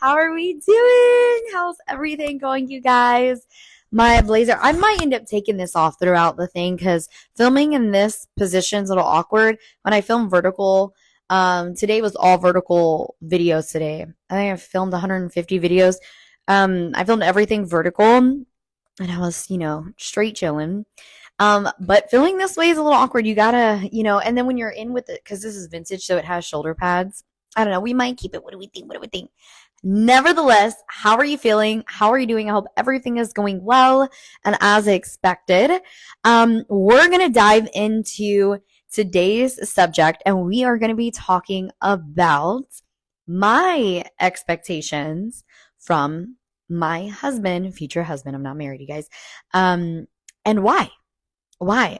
How are we doing? How's everything going, you guys? My blazer, I might end up taking this off throughout the thing because filming in this position is a little awkward. When I film vertical, today was all vertical videos today. I think I filmed 150 videos. I filmed everything vertical and I was, straight chilling. But filming this way is a little awkward. You gotta, and then when you're in with it, because this is vintage, so it has shoulder pads. I don't know. We might keep it. What do we think? What do we think? Nevertheless, how are you feeling? How are you doing? I hope everything is going well and as expected. We're going to dive into today's subject and we are going to be talking about my expectations from my husband, future husband. I'm not married, you guys. And why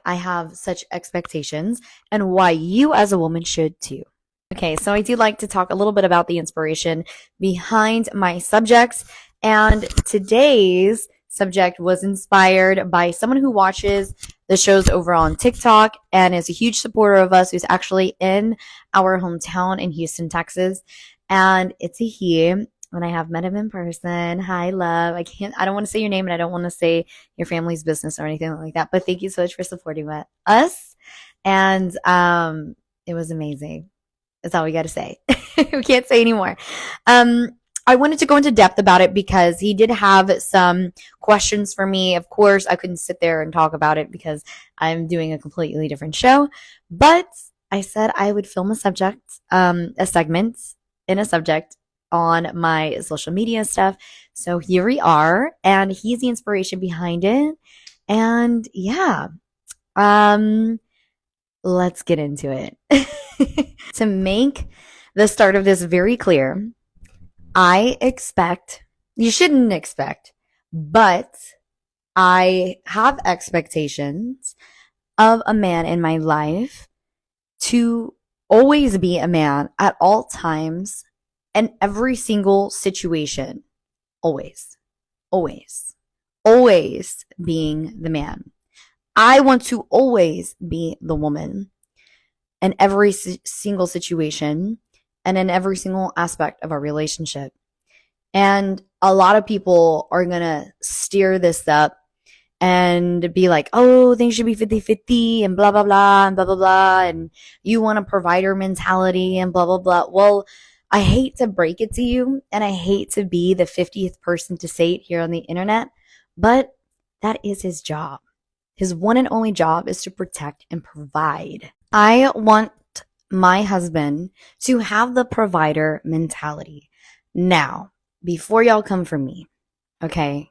I have such expectations and why you as a woman should too. Okay, so I do like to talk a little bit about the inspiration behind my subjects. And today's subject was inspired by someone who watches the shows over on TikTok and is a huge supporter of us, who's actually in our hometown in Houston, Texas. And it's a he. And I have met him in person. Hi, love. I don't want to say your name and I don't want to say your family's business or anything like that. But thank you so much for supporting us. And it was amazing. That's all we got to say. We can't say anymore. I wanted to go into depth about it because he did have some questions for me. Of course, I couldn't sit there and talk about it because I'm doing a completely different show. But I said I would film a segment in a subject on my social media stuff. So here we are, and he's the inspiration behind it. And yeah, let's get into it. To make the start of this very clear, you shouldn't expect, but I have expectations of a man in my life to always be a man at all times and every single situation. Always being the man. I want to always be the woman in every single situation and in every single aspect of our relationship. And a lot of people are going to steer this up and be like, oh, things should be 50-50 and blah, blah, blah, and blah, blah, blah. And you want a provider mentality and blah, blah, blah. Well, I hate to break it to you, and I hate to be the 50th person to say it here on the internet, but that is his job. His one and only job is to protect and provide. I want my husband to have the provider mentality. Now, before y'all come for me, okay,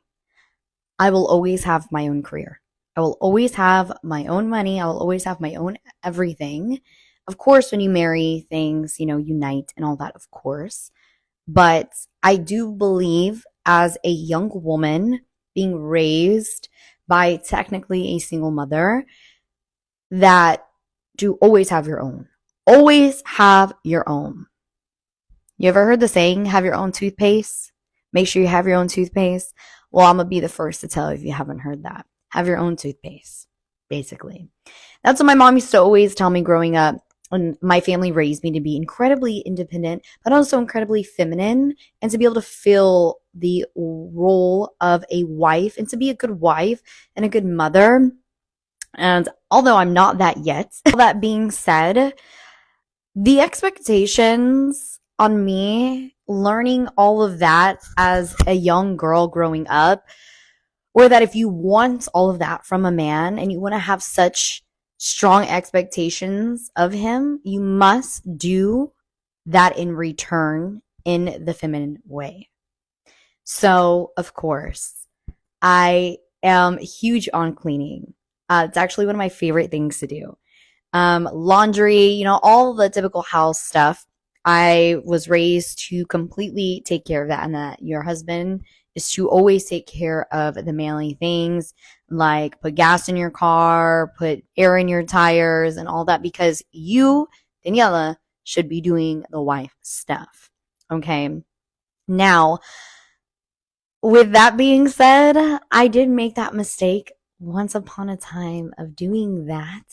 I will always have my own career. I will always have my own money. I will always have my own everything. Of course, when you marry, things, unite and all that, of course. But I do believe as a young woman being raised by technically a single mother that to always have your own. Always have your own. You ever heard the saying, have your own toothpaste? Make sure you have your own toothpaste. Well, I'm going to be the first to tell you if you haven't heard that. Have your own toothpaste, basically. That's what my mom used to always tell me growing up. And my family raised me to be incredibly independent, but also incredibly feminine, and to be able to fill the role of a wife and to be a good wife and a good mother. And although I'm not that yet, all that being said, the expectations on me learning all of that as a young girl growing up were that if you want all of that from a man and you want to have such strong expectations of him, you must do that in return in the feminine way. So, of course, I am huge on cleaning. It's actually one of my favorite things to do. Laundry, all the typical house stuff. I was raised to completely take care of that, and that your husband is to always take care of the manly things, like put gas in your car, put air in your tires and all that, because you, Daniela, should be doing the wife stuff. Okay. Now, with that being said, I did make that mistake once upon a time of doing that.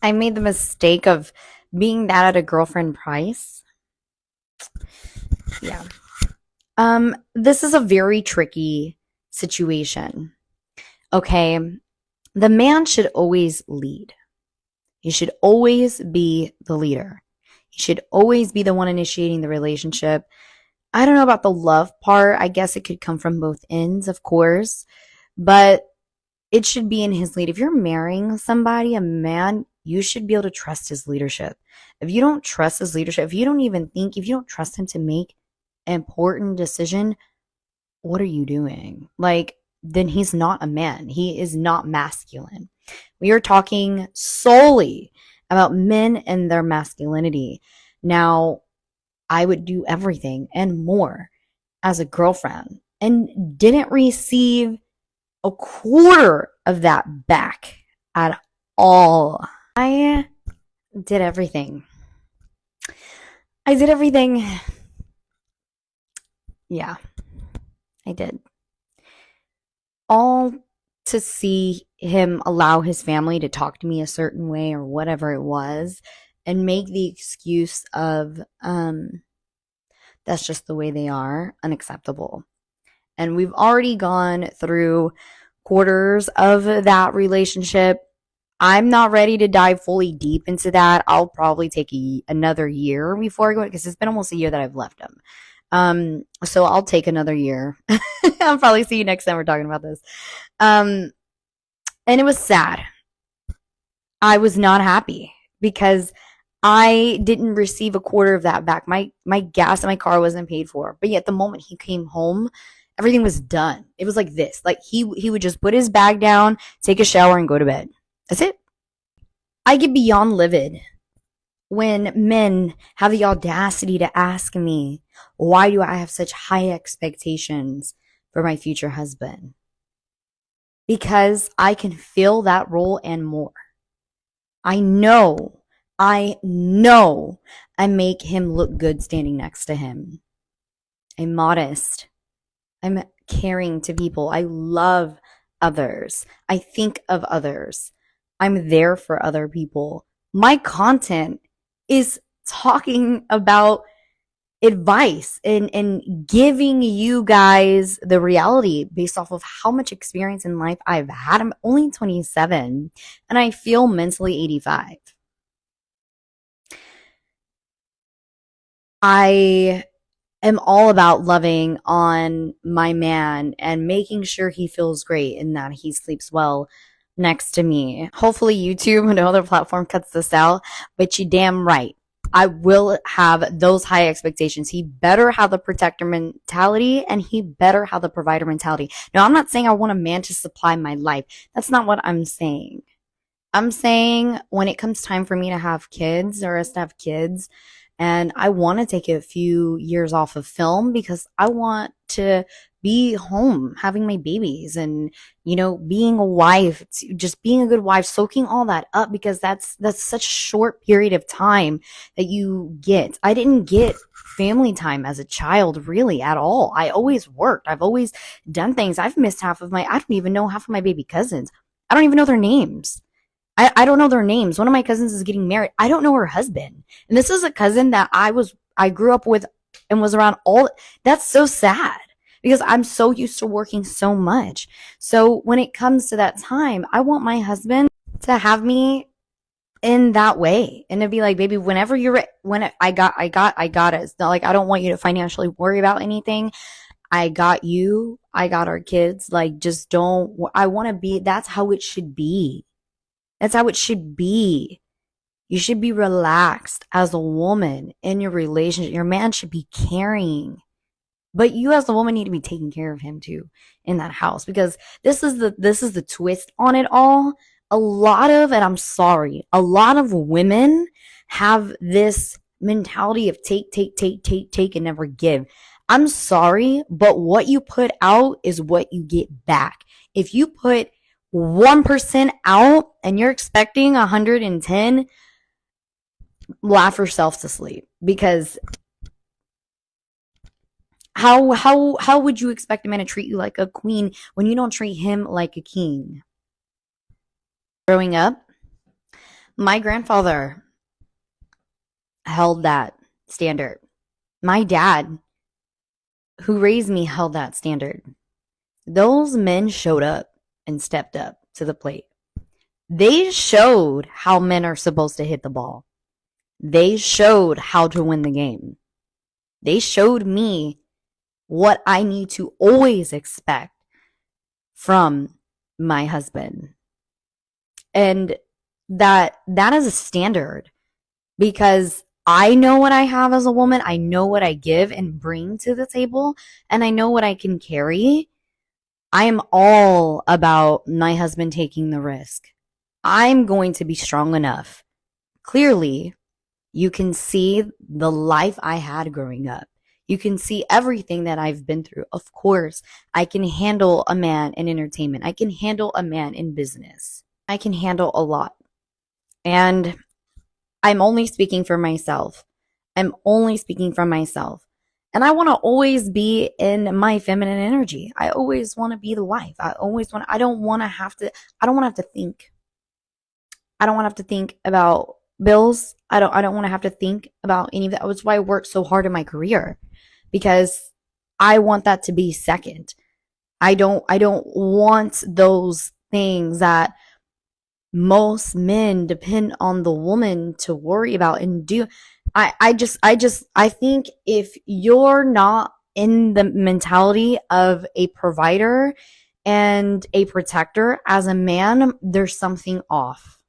I made the mistake of being that at a girlfriend price. Yeah. This is a very tricky situation. Okay. The man should always lead. He should always be the leader. He should always be the one initiating the relationship. I don't know about the love part. I guess it could come from both ends, of course, but it should be in his lead. If you're marrying somebody, a man, you should be able to trust his leadership. If you don't trust his leadership, if you don't trust him to make an important decision, what are you doing? Like, then he's not a man. He is not masculine. We are talking solely about men and their masculinity. Now, I would do everything and more as a girlfriend and didn't receive a quarter of that back at all. I did everything. I did everything. Yeah, I did. All to see him allow his family to talk to me a certain way or whatever it was and make the excuse of that's just the way they are unacceptable. And we've already gone through quarters of that relationship. I'm not ready to dive fully deep into that. I'll probably take another year before I go, because it's been almost a year that I've left him. So I'll take another year. I'll probably see you next time we're talking about this. And it was sad. I was not happy because I didn't receive a quarter of that back. My gas in my car wasn't paid for. But yet the moment he came home, everything was done. It was like this. Like he would just put his bag down, take a shower, and go to bed. That's it. I get beyond livid when men have the audacity to ask me, why do I have such high expectations for my future husband? Because I can fill that role and more. I know I make him look good standing next to him. I'm modest. I'm caring to people. I love others. I think of others. I'm there for other people. My content is talking about advice and giving you guys the reality based off of how much experience in life I've had. I'm only 27 and I feel mentally 85. I am all about loving on my man and making sure he feels great and that he sleeps well next to me. Hopefully YouTube and no other platform cuts this out, but you damn right. I will have those high expectations. He better have the protector mentality and he better have the provider mentality. Now, I'm not saying I want a man to supply my life. That's not what I'm saying. I'm saying when it comes time for me to have kids or us to have kids, and I want to take a few years off of film because I want to be home having my babies and, being a wife, just being a good wife, soaking all that up because that's such a short period of time that you get. I didn't get family time as a child really at all. I always worked. I've always done things. I don't even know half of my baby cousins. I don't even know their names. I don't know their names. One of my cousins is getting married. I don't know her husband. And this is a cousin that I grew up with and was around that's so sad because I'm so used to working so much. So when it comes to that time, I want my husband to have me in that way and to be like, baby, whenever you're I got it. It's not like I don't want you to financially worry about anything. I got you. I got our kids. Like, just don't, I want to be, that's how it should be. That's how it should be. You should be relaxed as a woman in your relationship. Your man should be caring. But you as a woman need to be taking care of him too in that house because this is the twist on it all. And I'm sorry, a lot of women have this mentality of take and never give. I'm sorry, but what you put out is what you get back. If you put 1% out and you're expecting 110, laugh yourself to sleep because how would you expect a man to treat you like a queen when you don't treat him like a king? Growing up, my grandfather held that standard. My dad who raised me held that standard. Those men showed up and stepped up to the plate. They showed how men are supposed to hit the ball. They showed how to win the game. They showed me what I need to always expect from my husband. And that is a standard, because I know what I have as a woman. I know what I give and bring to the table, and I know what I can carry. I am all about my husband taking the risk. I'm going to be strong enough. Clearly, you can see the life I had growing up. You can see everything that I've been through. Of course, I can handle a man in entertainment. I can handle a man in business. I can handle a lot. And I'm only speaking for myself. I'm only speaking for myself. And I want to always be in my feminine energy. I always want to be the wife. I don't want to have to think. I don't want to have to think about bills. I don't want to have to think about any of that. That's why I worked so hard in my career, because I want that to be second. I don't want those things that most men depend on the woman to worry about and do. I think if you're not in the mentality of a provider and a protector as a man, there's something off.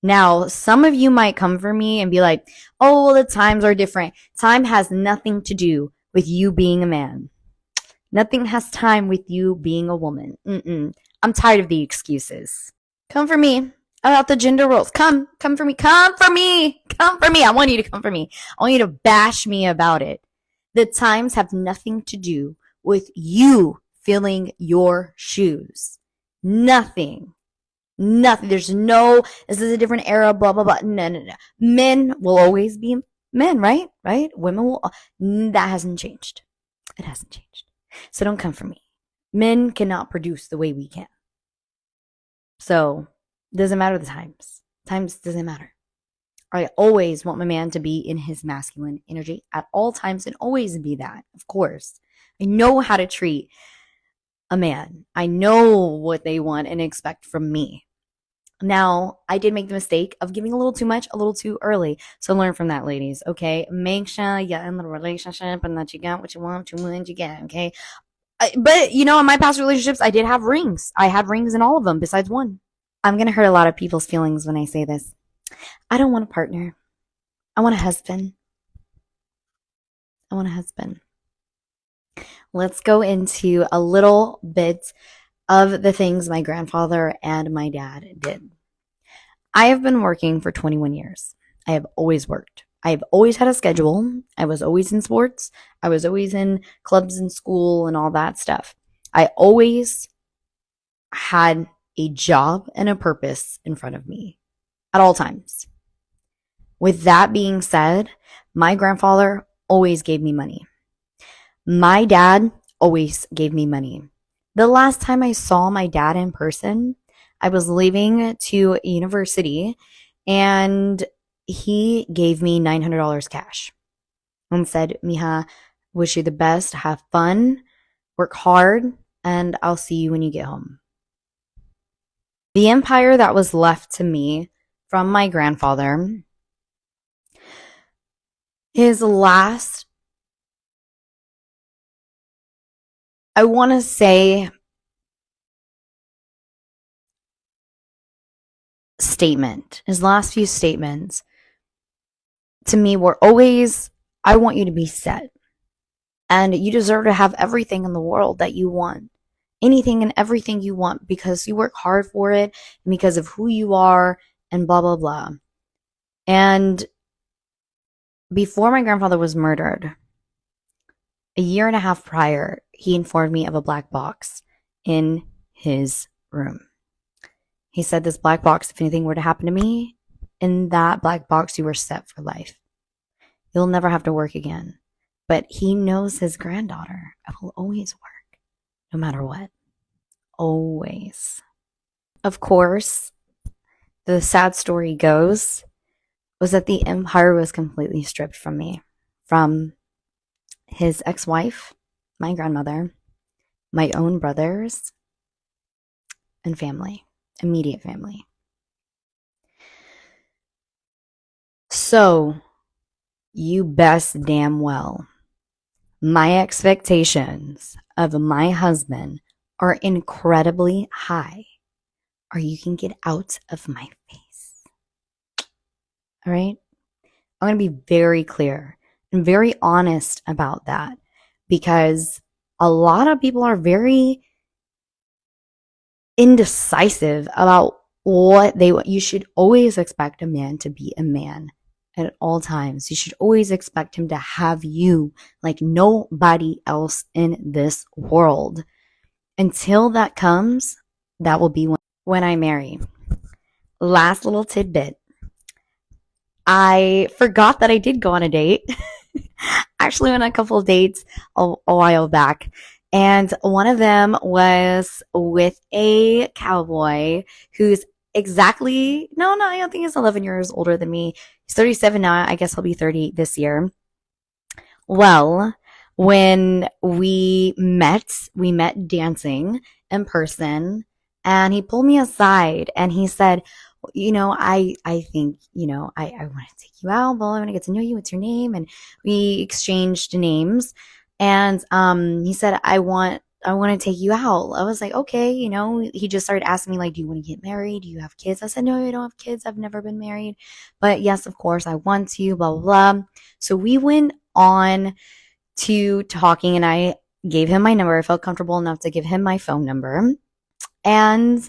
Now, some of you might come for me and be like, oh, well, the times are different. Time has nothing to do with you being a man. Nothing has time with you being a woman. I'm tired of the excuses. Come for me about the gender roles. Come for me. Come for me. Come for me. I want you to come for me. I want you to bash me about it. The times have nothing to do with you filling your shoes. Nothing. There's no, this is a different era, blah, blah, blah. No. Men will always be men, right? Women will, that hasn't changed. It hasn't changed. So don't come for me. Men cannot produce the way we can. So, doesn't matter the times. Times doesn't matter. I always want my man to be in his masculine energy at all times and always be that, of course. I know how to treat a man. I know what they want and expect from me. Now, I did make the mistake of giving a little too much, a little too early. So learn from that, ladies, okay? Make sure you're in the relationship and that you got what you want you get, okay? But, in my past relationships, I did have rings. I had rings in all of them besides one. I'm going to hurt a lot of people's feelings when I say this. I don't want a partner. I want a husband. Let's go into a little bit of the things my grandfather and my dad did. I have been working for 21 years. I have always worked. I've always had a schedule. I was always in sports. I was always in clubs in school and all that stuff. I always had a job and a purpose in front of me at all times. With that being said, my grandfather always gave me money. My dad always gave me money. The last time I saw my dad in person, I was leaving to university and he gave me $900 cash and said, Mija, wish you the best, have fun, work hard, and I'll see you when you get home. The empire that was left to me from my grandfather, his last, I want to say, statement, his last few statements to me were always, I want you to be set. And you deserve to have everything in the world that you want. Anything and everything you want because you work hard for it and because of who you are and blah, blah, blah. And before my grandfather was murdered, a year and a half prior, he informed me of a black box in his room. He said, this black box, if anything were to happen to me, in that black box, you were set for life. You'll never have to work again. But he knows his granddaughter will always work, no matter what. Always. Of course, the sad story goes, was that the empire was completely stripped from me. From his ex-wife, my grandmother, my own brothers, and family, immediate family. So, you best damn well, my expectations of my husband are incredibly high, or you can get out of my face. All right? I'm going to be very clear and very honest about that, because a lot of people are very indecisive about what they want. You should always expect a man to be a man at all times. You should always expect him to have you like nobody else in this world. Until that comes, that will be when I marry. Last little tidbit. I forgot that I did go on a date. Actually went on a couple of dates a while back. And one of them was with a cowboy who's no, I don't think he's 11 years older than me. He's 37 now. I guess he'll be 30 this year. Well, when we met dancing in person, and he pulled me aside and he said, I think, I want to take you out, but I want to get to know you. What's your name? And we exchanged names. And he said, I want to take you out. I was like, okay, he just started asking me, like, do you want to get married? Do you have kids? I said, no, I don't have kids. I've never been married. But yes, of course, I want to, blah, blah, blah. So we went on to talking, and I gave him my number. I felt comfortable enough to give him my phone number. And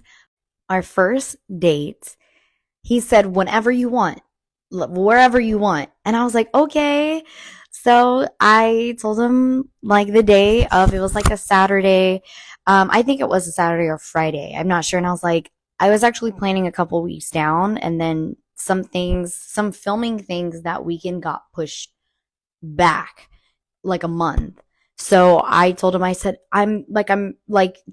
our first date, he said, whenever you want, wherever you want. And I was like, okay. So I told him like the day of, it was like a Saturday. I think it was a Saturday or Friday. I'm not sure. And I was like, I was actually planning a couple weeks down, and then some filming things that weekend got pushed back like a month. So I told him, I said, I'm like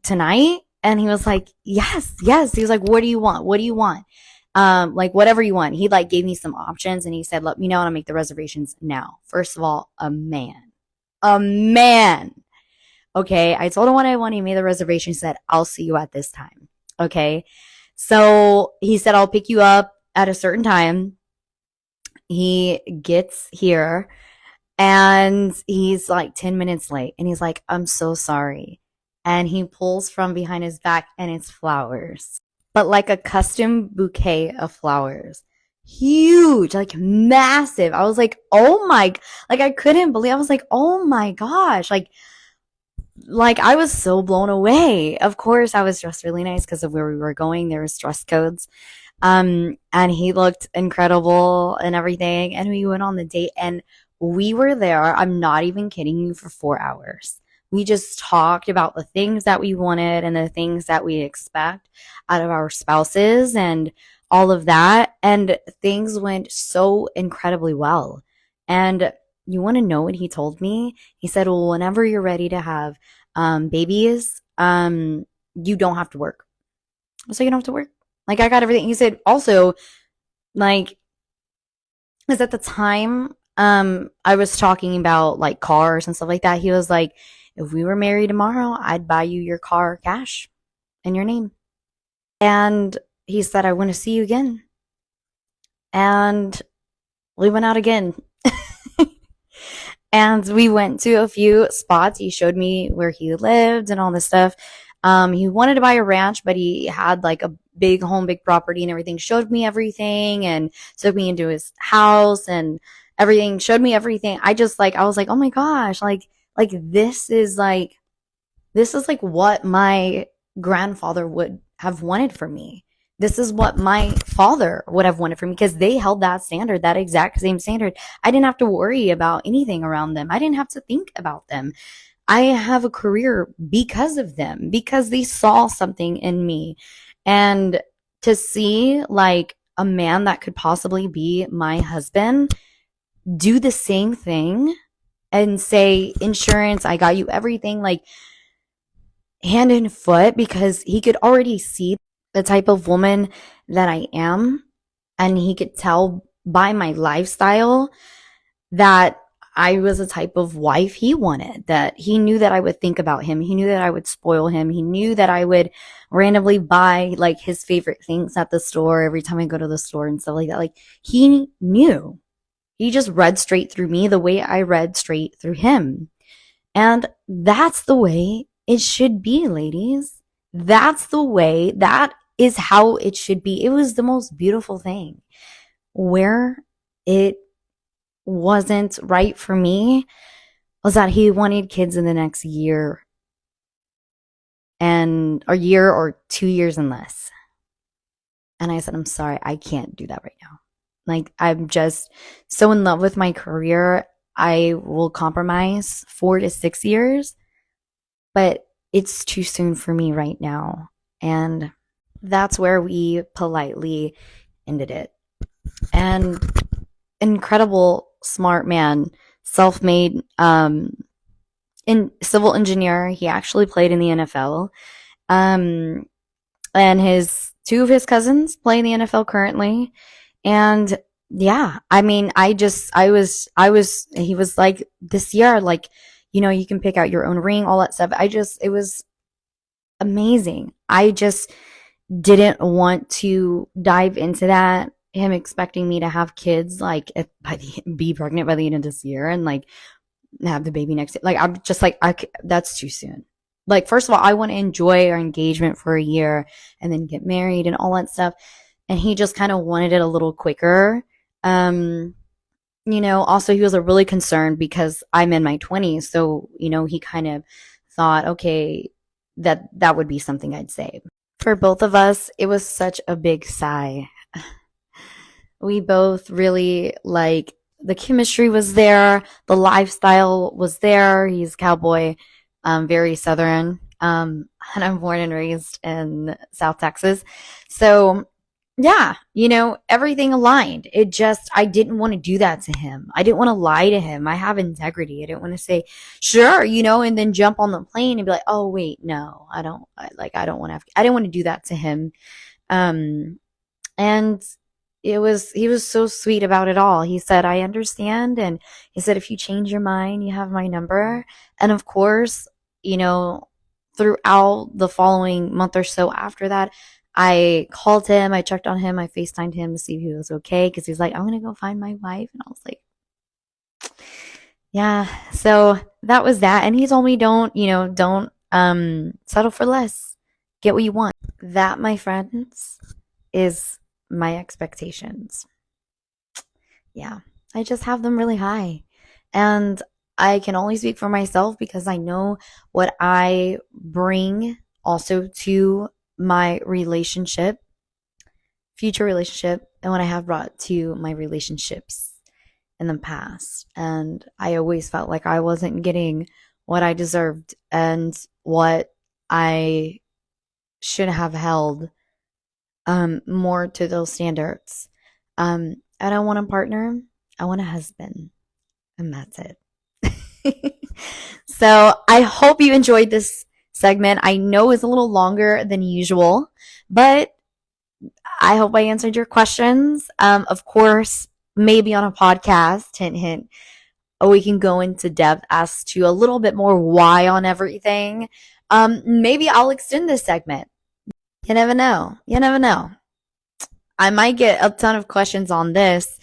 tonight. And he was like, yes. He was like, what do you want? What do you want? Like whatever you want. He like gave me some options, and he said, let me know and I'll make the reservations now. First of all, a man. Okay. I told him what I want. He made the reservation. He said, I'll see you at this time. Okay. So he said, I'll pick you up at a certain time. He gets here and he's like 10 minutes late, and he's like, I'm so sorry. And he pulls from behind his back, and it's flowers, but like a custom bouquet of flowers. Huge, like massive. I was like, oh my, like I couldn't believe, I was like, oh my gosh. Like I was so blown away. Of course, I was dressed really nice because of where we were going. There was dress codes. And he looked incredible and everything. And we went on the date, and we were there. I'm not even kidding you, for 4 hours. We just talked about the things that we wanted and the things that we expect out of our spouses and all of that. And things went so incredibly well. And you want to know what he told me? He said, well, whenever you're ready to have babies, you don't have to work. So you don't have to work. Like I got everything. He said also, like, because at the time, I was talking about like cars and stuff like that. He was like, if we were married tomorrow, I'd buy you your car cash in your name. And he said, I want to see you again. And we went out again. And we went to a few spots. He showed me where he lived and all this stuff. He wanted to buy a ranch, but he had like a big home, big property and everything. Showed me everything and took me into his house and everything. Showed me everything. I was like, oh my gosh, like this is like what my grandfather would have wanted for me. This is what my father would have wanted for me, because they held that standard, that exact same standard. I didn't have to worry about anything around them. I didn't have to think about them. I have a career because of them, because they saw something in me. And to see like a man that could possibly be my husband do the same thing and say, insurance, I got you everything, like hand and foot, because he could already see the type of woman that I am. And he could tell by my lifestyle that I was the type of wife he wanted, that he knew that I would think about him. He knew that I would spoil him. He knew that I would randomly buy like his favorite things at the store every time I go to the store and stuff like that. Like he knew. He just read straight through me the way I read straight through him. And that's the way it should be, ladies. That's the way, that is how it should be. It was the most beautiful thing. Where it wasn't right for me was that he wanted kids in the next year, and a year or 2 years and less. And I said, I'm sorry, I can't do that right now. Like, I'm just so in love with my career. I will compromise 4 to 6 years, but it's too soon for me right now. And that's where we politely ended it. And incredible, smart man, self-made, in civil engineer. He actually played in the NFL. And two of his cousins play in the NFL currently. And yeah, I mean, he was like, this year, like, you can pick out your own ring, all that stuff. It was amazing. I just didn't want to dive into that. Him expecting me to have kids, like, be pregnant by the end of this year and like have the baby next year. Like, I'm just like, that's too soon. Like, first of all, I want to enjoy our engagement for a year and then get married and all that stuff. And he just kind of wanted it a little quicker. Also he was really concerned because I'm in my 20s. So, he kind of thought, okay, that would be something I'd say. For both of us, it was such a big sigh. We both really, like, the chemistry was there, the lifestyle was there. He's cowboy, very southern, and I'm born and raised in South Texas. So yeah, everything aligned. I didn't want to do that to him. I didn't want to lie to him. I have integrity. I didn't want to say, sure, and then jump on the plane and be like, oh, wait, no, I don't want to do that to him. And he was so sweet about it all. He said, I understand. And he said, if you change your mind, you have my number. And of course, throughout the following month or so after that, I called him, I checked on him, I FaceTimed him to see if he was okay, because he's like, I'm going to go find my wife. And I was like, yeah. So that was that. And he told me, don't settle for less. Get what you want. That, my friends, is my expectations. Yeah. I just have them really high. And I can only speak for myself because I know what I bring also to my future relationship, and what I have brought to my relationships in the past. And I always felt like I wasn't getting what I deserved and what I should have held more to those standards. I don't want a partner. I want a husband. And that's it. So I hope you enjoyed this segment. I know it's a little longer than usual, but I hope I answered your questions. Of course, maybe on a podcast, hint, hint, we can go into depth as to a little bit more why on everything. Maybe I'll extend this segment. You never know. I might get a ton of questions on this,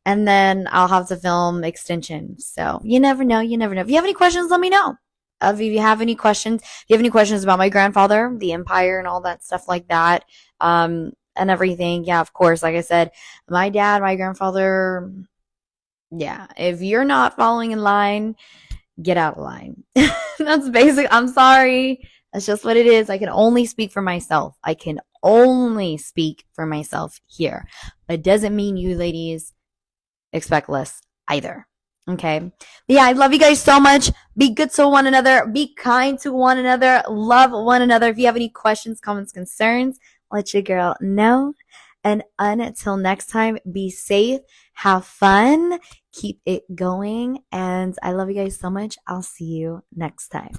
and then I'll have to film extensions. So you never know. If you have any questions, let me know. If you have any questions about my grandfather, the empire, and all that stuff like that, and everything, yeah, of course, like I said, my dad, my grandfather, yeah, if you're not following in line, get out of line. That's basic. I'm sorry. That's just what it is. I can only speak for myself. Here. But it doesn't mean you ladies expect less either. Okay. But yeah, I love you guys so much. Be good to one another. Be kind to one another. Love one another. If you have any questions, comments, concerns, let your girl know. And until next time, be safe. Have fun. Keep it going. And I love you guys so much. I'll see you next time.